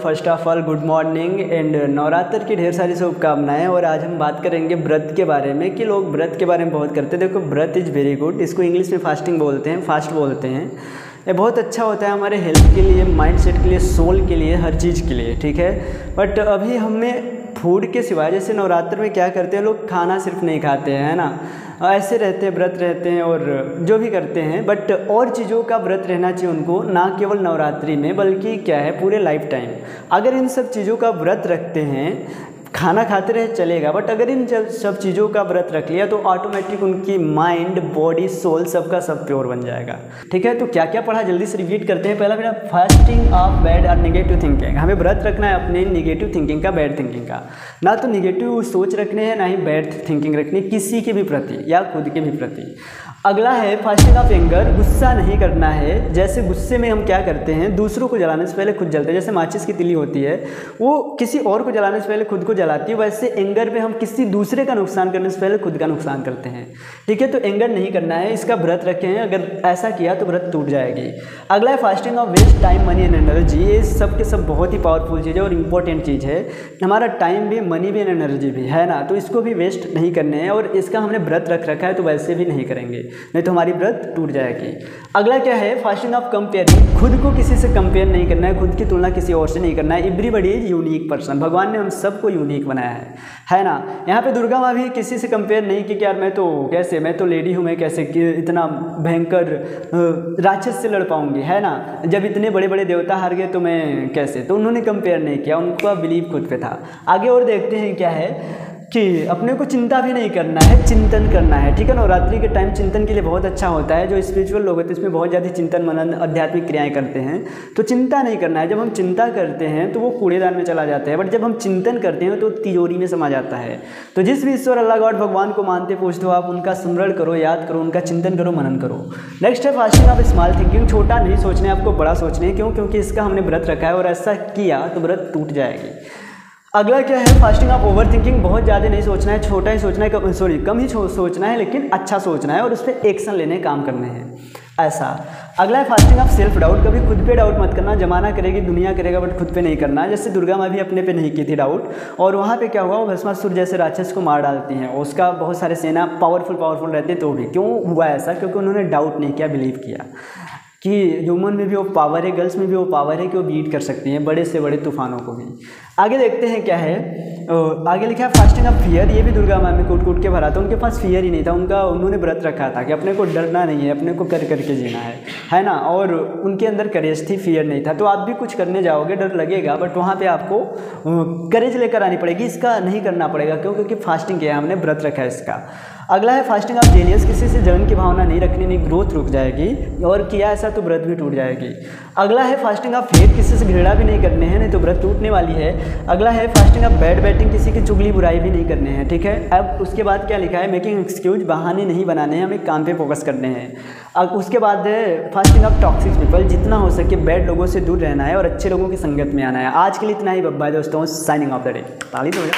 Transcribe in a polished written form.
First of all good morning and Navratra की ढेर सारी शुभकामनाएं। और आज हम बात करेंगे व्रत के बारे में कि लोग व्रत के बारे में बहुत करते हैं। देखो, व्रत इज़ वेरी गुड, इसको इंग्लिश में फास्टिंग बोलते हैं, फास्ट बोलते हैं। ये बहुत अच्छा होता है हमारे हेल्थ के लिए, माइंडसेट के लिए, सोल के लिए, हर चीज़ के लिए, ठीक है। बट अभी हमें फूड के सिवाय, जैसे नवरात्र में क्या करते हैं लोग, खाना सिर्फ नहीं खाते हैं, है ना, ऐसे रहते हैं, व्रत रहते हैं और जो भी करते हैं। बट और चीज़ों का व्रत रहना चाहिए उनको, ना केवल नवरात्रि में बल्कि क्या है पूरे लाइफ टाइम। अगर इन सब चीज़ों का व्रत रखते हैं, खाना खाते रहे चलेगा, बट अगर इन सब चीज़ों का व्रत रख लिया तो ऑटोमेटिक उनकी माइंड, बॉडी, सोल सबका सब प्योर बन जाएगा, ठीक है। तो क्या क्या पढ़ा जल्दी से रिपीट करते हैं। पहला मेरा फास्टिंग ऑफ बैड और नेगेटिव थिंकिंग। हमें व्रत रखना है अपने नेगेटिव थिंकिंग का, बैड थिंकिंग का। ना तो नेगेटिव सोच रखने हैं, ना ही बैड थिंकिंग रखनी किसी के भी प्रति या खुद के भी प्रति। अगला है फास्टिंग ऑफ एंगर, गुस्सा नहीं करना है। जैसे गुस्से में हम क्या करते हैं, दूसरों को जलाने से पहले खुद जलते हैं। जैसे माचिस की तिली होती है, वो किसी और को जलाने से पहले खुद को जलाती है, वैसे एंगर में हम किसी दूसरे का नुकसान करने से पहले खुद का नुकसान करते हैं, ठीक है। तो एंगर नहीं करना है, इसका व्रत रखें हैं। अगर ऐसा किया तो व्रत टूट जाएगी। अगला है fasting of waste time, money and energy. ये सब के सब बहुत ही पावरफुल चीज़ है और इम्पोर्टेंट चीज़ है। हमारा टाइम भी, मनी भी एंड एनर्जी भी, है ना, तो इसको भी वेस्ट नहीं करने हैं। और इसका हमने व्रत रख रखा है तो वैसे भी नहीं करेंगे, नहीं तो हमारी व्रत टूट जाएगी। अगला क्या है, फास्टिंग ऑफ कंपेयरिंग। खुद को किसी से कंपेयर नहीं करना है, खुद की तुलना किसी और से नहीं करना है। Everybody is unique person. भगवान ने हम सबको यूनिक बनाया है ना। यहाँ पे दुर्गा माँ भी किसी से कंपेयर नहीं की कि यार मैं तो कैसे, मैं तो लेडी हूँ, मैं कैसे इतना भयंकर राक्षस से लड़ पाऊंगी, है ना। जब इतने बड़े बड़े देवता हार गए तो मैं कैसे, तो उन्होंने कंपेयर नहीं किया, उनका बिलीव खुद पे था। आगे और देखते हैं क्या है कि अपने को चिंता भी नहीं करना है, चिंतन करना है, ठीक है। नवरात्रि के टाइम चिंतन के लिए बहुत अच्छा होता है। जो स्पिरिचुअल लोग होते हैं इसमें बहुत ज़्यादा चिंतन, मनन, आध्यात्मिक क्रियाएं करते हैं। तो चिंता नहीं करना है। जब हम चिंता करते हैं तो वो कूड़ेदान में चला जाता है, बट जब हम चिंतन करते हैं तो तिजोरी में समा जाता है। तो जिस भी ईश्वर, अल्लाह, गॉड, भगवान को मानते पूछते हो आप, उनका स्मरण करो, याद करो, उनका चिंतन करो, मनन करो। नेक्स्ट है फास्टिंग ऑफ स्मॉल थिंकिंग। छोटा नहीं सोचना है आपको, बड़ा सोचना है। क्यों? क्योंकि इसका हमने व्रत रखा है और ऐसा किया तो व्रत टूट जाएगी। अगला क्या है, फास्टिंग ऑफ ओवर थिंकिंग। बहुत ज़्यादा नहीं सोचना है, छोटा ही सोचना है, कम ही सोचना है, लेकिन अच्छा सोचना है और उस पर एक्शन लेने, काम करने हैं, ऐसा। अगला है फास्टिंग ऑफ सेल्फ डाउट। कभी खुद पे डाउट मत करना। जमाना करेगी, दुनिया करेगा, बट खुद पे नहीं करना। जैसे दुर्गा माँ भी अपने पे नहीं की थी डाउट, और वहाँ पे क्या हुआ, वो भस्मासुर जैसे राक्षस को मार डालती हैं। उसका बहुत सारे सेना पावरफुल रहते, तो भी क्यों हुआ ऐसा? क्योंकि उन्होंने डाउट नहीं किया, बिलीव किया कि ह्यूमन में भी वो पावर है, गर्ल्स में भी वो पावर है कि वो बीट कर सकती हैं बड़े से बड़े तूफानों को भी। आगे देखते हैं क्या है, आगे लिखा है फास्टिंग ऑफ फियर। ये भी दुर्गा माँ में कूट के भरा था। उनके पास फियर ही नहीं था। उन्होंने व्रत रखा था कि अपने को डरना नहीं है, अपने को करके जीना है ना। और उनके अंदर करेज थी, फियर नहीं था। तो आप भी कुछ करने जाओगे, डर लगेगा, बट वहाँ पर आपको करेज लेकर आनी पड़ेगी। इसका नहीं करना पड़ेगा। क्यों? क्योंकि फास्टिंग किया है हमने, व्रत रखा है इसका। अगला है फास्टिंग ऑफ जेलियस। किसी से जलन की भावना नहीं रखनी, नहीं, ग्रोथ रुक जाएगी, और किया ऐसा तो व्रत भी टूट जाएगी। अगला है फास्टिंग ऑफ फेथ। किसी से घृणा भी नहीं करने हैं, नहीं तो व्रत टूटने वाली है। अगला है फास्टिंग ऑफ बैड बैटिंग। किसी की चुगली बुराई भी नहीं करने हैं, ठीक है। अब उसके बाद क्या लिखा है, मेकिंग एक्सक्यूज। बहाने नहीं बनाने हैं, हमें काम पे फोकस करने हैं। अब उसके बाद है फास्टिंग ऑफ टॉक्सिक पीपल। जितना हो सके बैड लोगों से दूर रहना है और अच्छे लोगों की संगत में आना है। आज के लिए इतना ही बब्बा दोस्तों, साइनिंग ऑफ द डे। ताली दो।